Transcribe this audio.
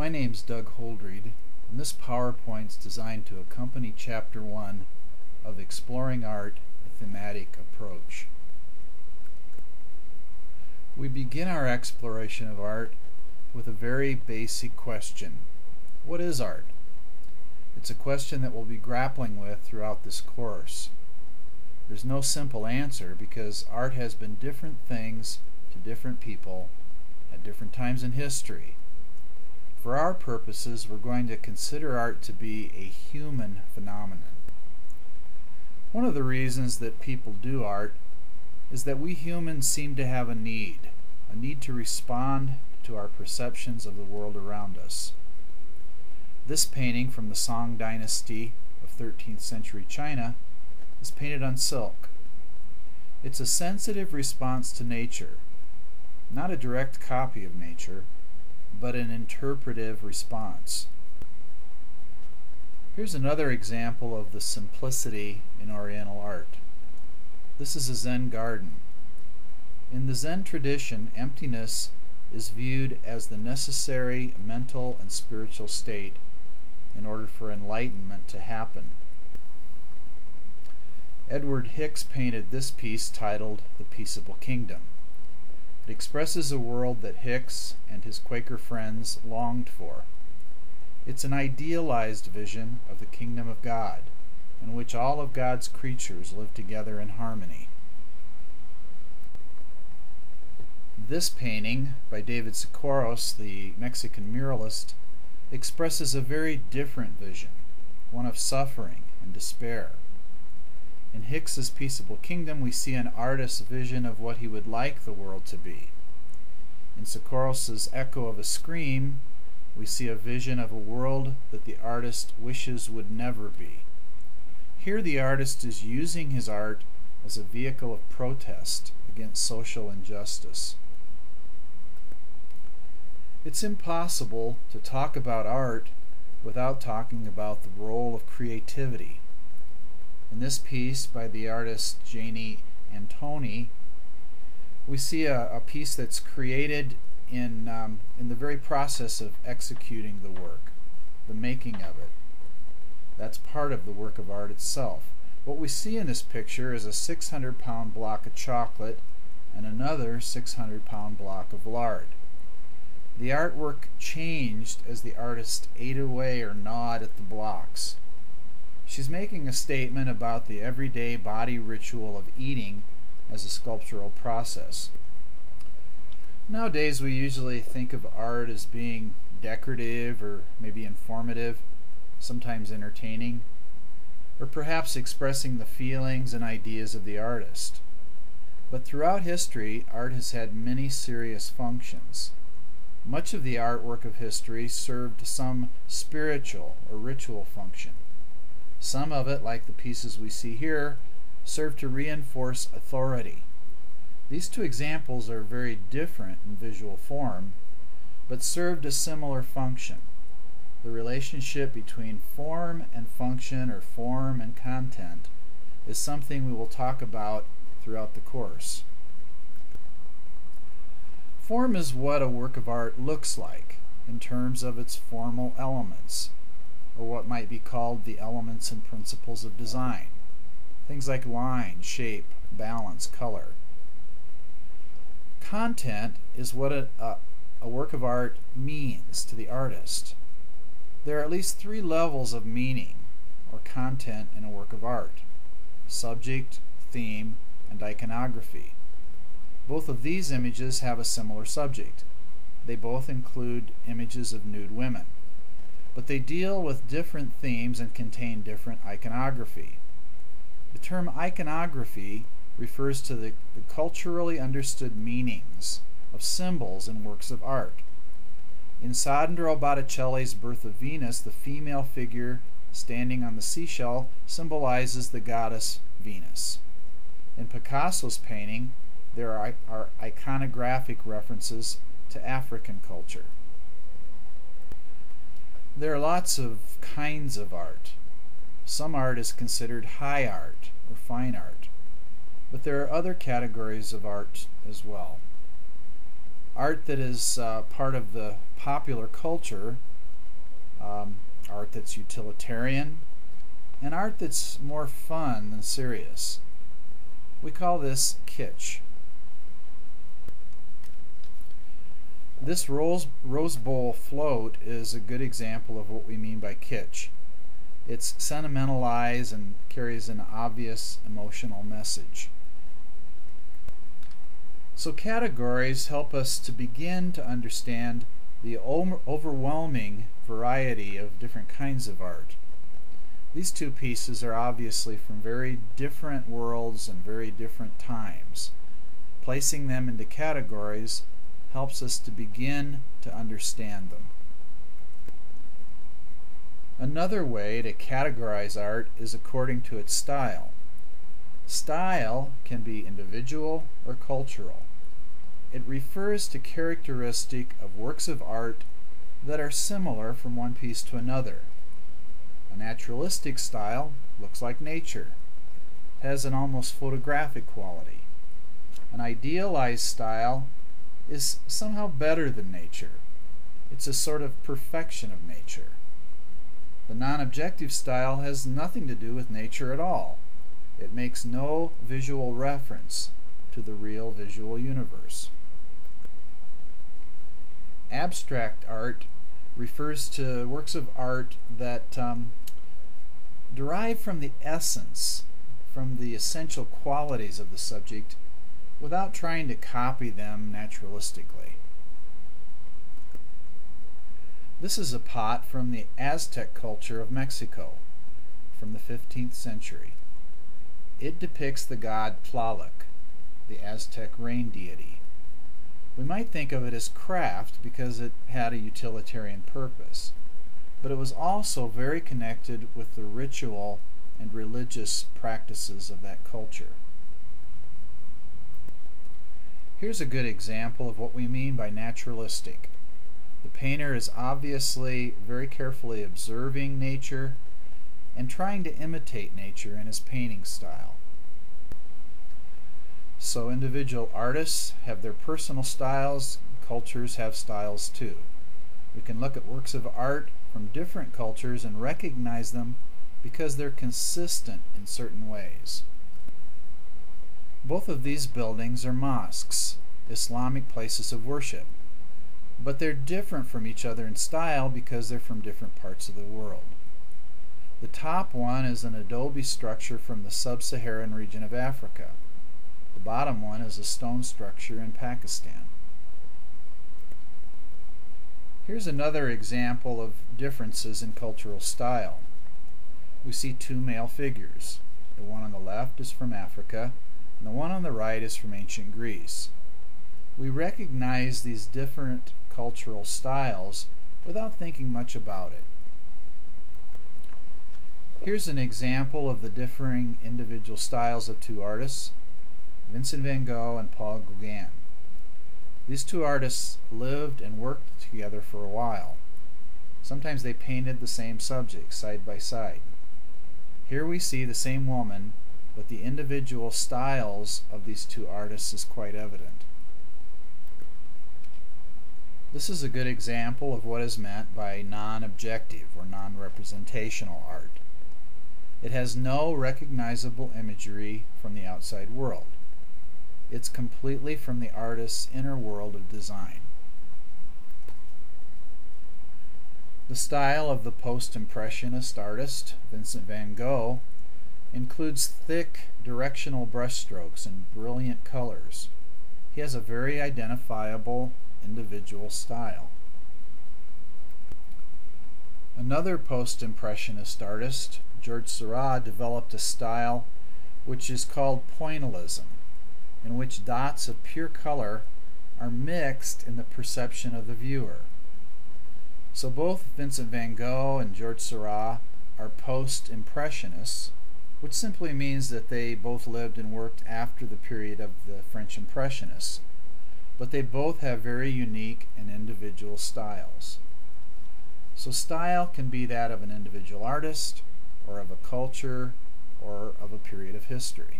My name's Doug Holdreed, and this PowerPoint's designed to accompany Chapter 1 of Exploring Art, a Thematic Approach. We begin our exploration of art with a very basic question. What is art? It's a question that we'll be grappling with throughout this course. There's no simple answer because art has been different things to different people at different times in history. For our purposes, we're going to consider art to be a human phenomenon. One of the reasons that people do art is that we humans seem to have a need to respond to our perceptions of the world around us. This painting from the Song Dynasty of 13th century China is painted on silk. It's a sensitive response to nature, not a direct copy of nature, but an interpretive response. Here's another example of the simplicity in Oriental art. This is a Zen garden. In the Zen tradition, emptiness is viewed as the necessary mental and spiritual state in order for enlightenment to happen. Edward Hicks painted this piece titled The Peaceable Kingdom. It expresses a world that Hicks and his Quaker friends longed for. It's an idealized vision of the kingdom of God, in which all of God's creatures live together in harmony. This painting by David Siqueiros, the Mexican muralist, expresses a very different vision, one of suffering and despair. In Hicks's Peaceable Kingdom, we see an artist's vision of what he would like the world to be. In Siqueiros's Echo of a Scream, we see a vision of a world that the artist wishes would never be. Here the artist is using his art as a vehicle of protest against social injustice. It's impossible to talk about art without talking about the role of creativity. In this piece by the artist Janie Antoni, we see a piece that's created in the very process of executing the work, the making of it. That's part of the work of art itself. What we see in this picture is a 600-pound block of chocolate and another 600-pound block of lard. The artwork changed as the artist ate away or gnawed at the blocks. She's making a statement about the everyday body ritual of eating as a sculptural process. Nowadays we usually think of art as being decorative or maybe informative, sometimes entertaining, or perhaps expressing the feelings and ideas of the artist. But throughout history, art has had many serious functions. Much of the artwork of history served some spiritual or ritual function. Some of it, like the pieces we see here, serve to reinforce authority. These two examples are very different in visual form, but served a similar function. The relationship between form and function, or form and content, is something we will talk about throughout the course. Form is what a work of art looks like in terms of its formal elements, or what might be called the elements and principles of design. Things like line, shape, balance, color. Content is what a work of art means to the artist. There are at least three levels of meaning or content in a work of art: subject, theme, and iconography. Both of these images have a similar subject. They both include images of nude women, but they deal with different themes and contain different iconography. The term iconography refers to the culturally understood meanings of symbols in works of art. In Sandro Botticelli's Birth of Venus, the female figure standing on the seashell symbolizes the goddess Venus. In Picasso's painting, there are iconographic references to African culture. There are lots of kinds of art. Some art is considered high art or fine art, but there are other categories of art as well. Art that is part of the popular culture art that's utilitarian, and art that's more fun than serious. We call this kitsch. This Rose Bowl float is a good example of what we mean by kitsch. It's sentimentalized and carries an obvious emotional message. So categories help us to begin to understand the overwhelming variety of different kinds of art. These two pieces are obviously from very different worlds and very different times. Placing them into categories helps us to begin to understand them. Another way to categorize art is according to its style. Style can be individual or cultural. It refers to characteristic of works of art that are similar from one piece to another. A naturalistic style looks like nature, has an almost photographic quality. An idealized style is somehow better than nature. It's a sort of perfection of nature. The non-objective style has nothing to do with nature at all. It makes no visual reference to the real visual universe. Abstract art refers to works of art that derive from the essence, from the essential qualities of the subject, without trying to copy them naturalistically. This is a pot from the Aztec culture of Mexico, from the 15th century. It depicts the god Tlaloc, the Aztec rain deity. We might think of it as craft because it had a utilitarian purpose, but it was also very connected with the ritual and religious practices of that culture. Here's a good example of what we mean by naturalistic. The painter is obviously very carefully observing nature and trying to imitate nature in his painting style. So individual artists have their personal styles, cultures have styles too. We can look at works of art from different cultures and recognize them because they're consistent in certain ways. Both of these buildings are mosques, Islamic places of worship, but they're different from each other in style because they're from different parts of the world. The top one is an adobe structure from the sub-Saharan region of Africa. The bottom one is a stone structure in Pakistan. Here's another example of differences in cultural style. We see two male figures. The one on the left is from Africa, and the one on the right is from ancient Greece. We recognize these different cultural styles without thinking much about it. Here's an example of the differing individual styles of two artists, Vincent van Gogh and Paul Gauguin. These two artists lived and worked together for a while. Sometimes they painted the same subject side by side. Here we see the same woman, but the individual styles of these two artists is quite evident. This is a good example of what is meant by non-objective or non-representational art. It has no recognizable imagery from the outside world. It's completely from the artist's inner world of design. The style of the post-impressionist artist, Vincent van Gogh, includes thick, directional brushstrokes and brilliant colors. He has a very identifiable individual style. Another post-impressionist artist, George Seurat, developed a style which is called pointillism, in which dots of pure color are mixed in the perception of the viewer. So both Vincent van Gogh and George Seurat are post-impressionists, which simply means that they both lived and worked after the period of the French Impressionists, but they both have very unique and individual styles. So style can be that of an individual artist, or of a culture, or of a period of history.